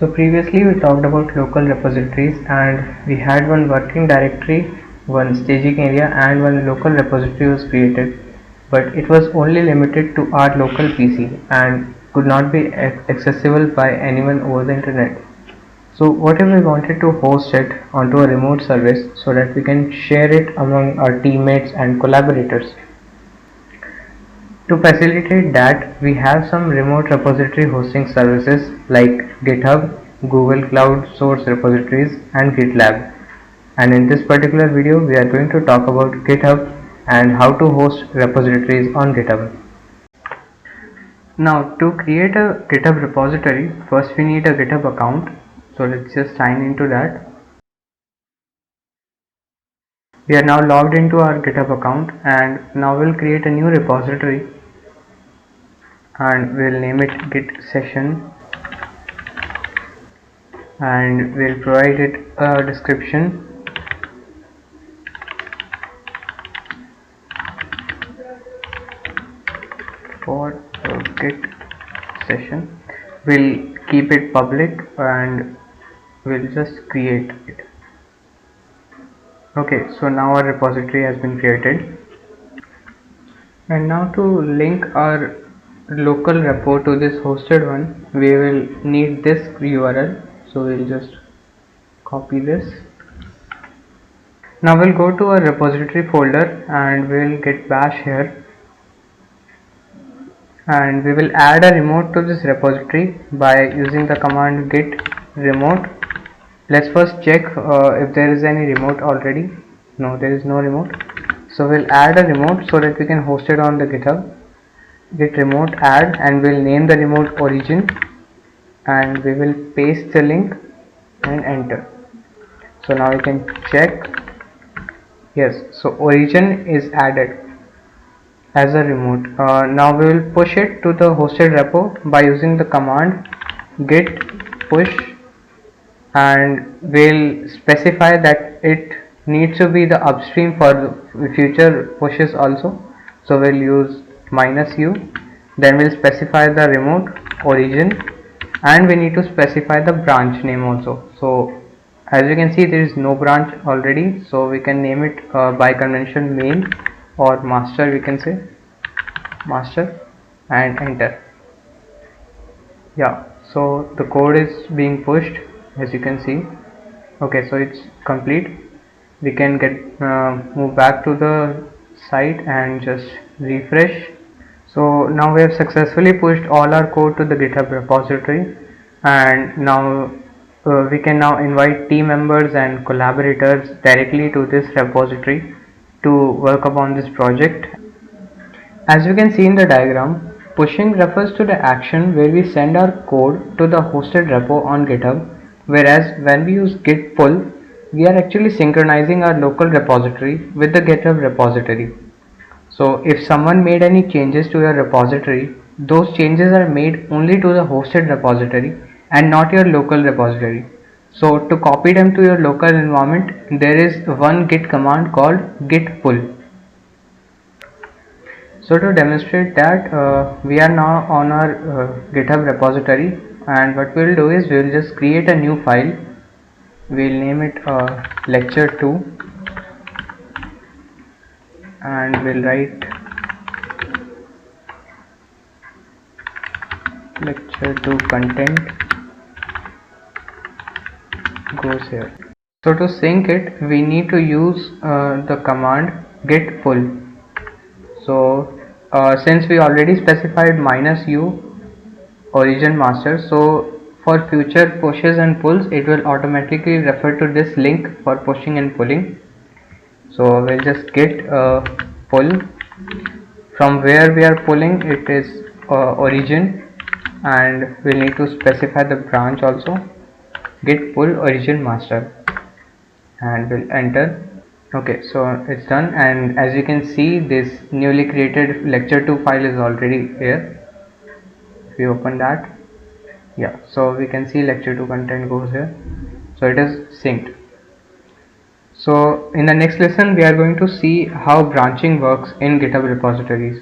So previously we talked about local repositories, and we had one working directory, one staging area, and one local repository was created, but it was only limited to our local PC and could not be accessible by anyone over the internet. So what if we wanted to host it onto a remote service so that we can share it among our teammates and collaborators? To facilitate that, we have some remote repository hosting services like GitHub, Google Cloud Source Repositories, and GitLab. And in this particular video, we are going to talk about GitHub and how to host repositories on GitHub. Now, to create a GitHub repository, first we need a GitHub account. So let's just sign into that. We are now logged into our GitHub account, and now we'll create a new repository and we'll name it git session, and we'll provide it a description. For git session, we'll keep it public and we'll just create it. Okay, so now our repository has been created, and now to link our local repo to this hosted one, we will need this URL. So we'll just copy this. Now we'll go to our repository folder and we'll get bash here, and we will add a remote to this repository by using the command git remote. Let's first check if there is any remote already. No, there is no remote. So we'll add a remote so that we can host it on the GitHub. Git remote add, and we'll name the remote origin, and we will paste the link and enter. So now we can check. Yes, so origin is added as a remote. Now we will push it to the hosted repo by using the command git push, and we'll specify that it needs to be the upstream for the future pushes also. So we'll use -u, then we'll specify the remote origin, and we need to specify the branch name also. So as you can see, there is no branch already, so we can name it by convention main or master. We can say master and enter. Yeah, so the code is being pushed, as you can see. Okay, so it's complete. We can get move back to the site and just refresh. So now we have successfully pushed all our code to the GitHub repository, and now we can now invite team members and collaborators directly to this repository to work upon this project. As you can see in the diagram, pushing refers to the action where we send our code to the hosted repo on GitHub, whereas when we use git pull, we are actually synchronizing our local repository with the GitHub repository. So if someone made any changes to your repository, those changes are made only to the hosted repository and not your local repository. So to copy them to your local environment, there is one git command called git pull. So to demonstrate that, we are now on our GitHub repository, and what we will do is we will just create a new file. We'll name it lecture2, and we'll write lecture2 content goes here. So to sync it, we need to use the command git pull. So since we already specified -u origin master, so for future pushes and pulls, it will automatically refer to this link for pushing and pulling. So we'll just git pull. From where we are pulling, it is origin, and we'll need to specify the branch also, git pull origin master, and we'll enter. Okay, so it's done, and as you can see, this newly created lecture2 file is already here. If we open that, yeah, so we can see lecture2 content goes here, so it is synced. So in the next lesson, we are going to see how branching works in GitHub repositories.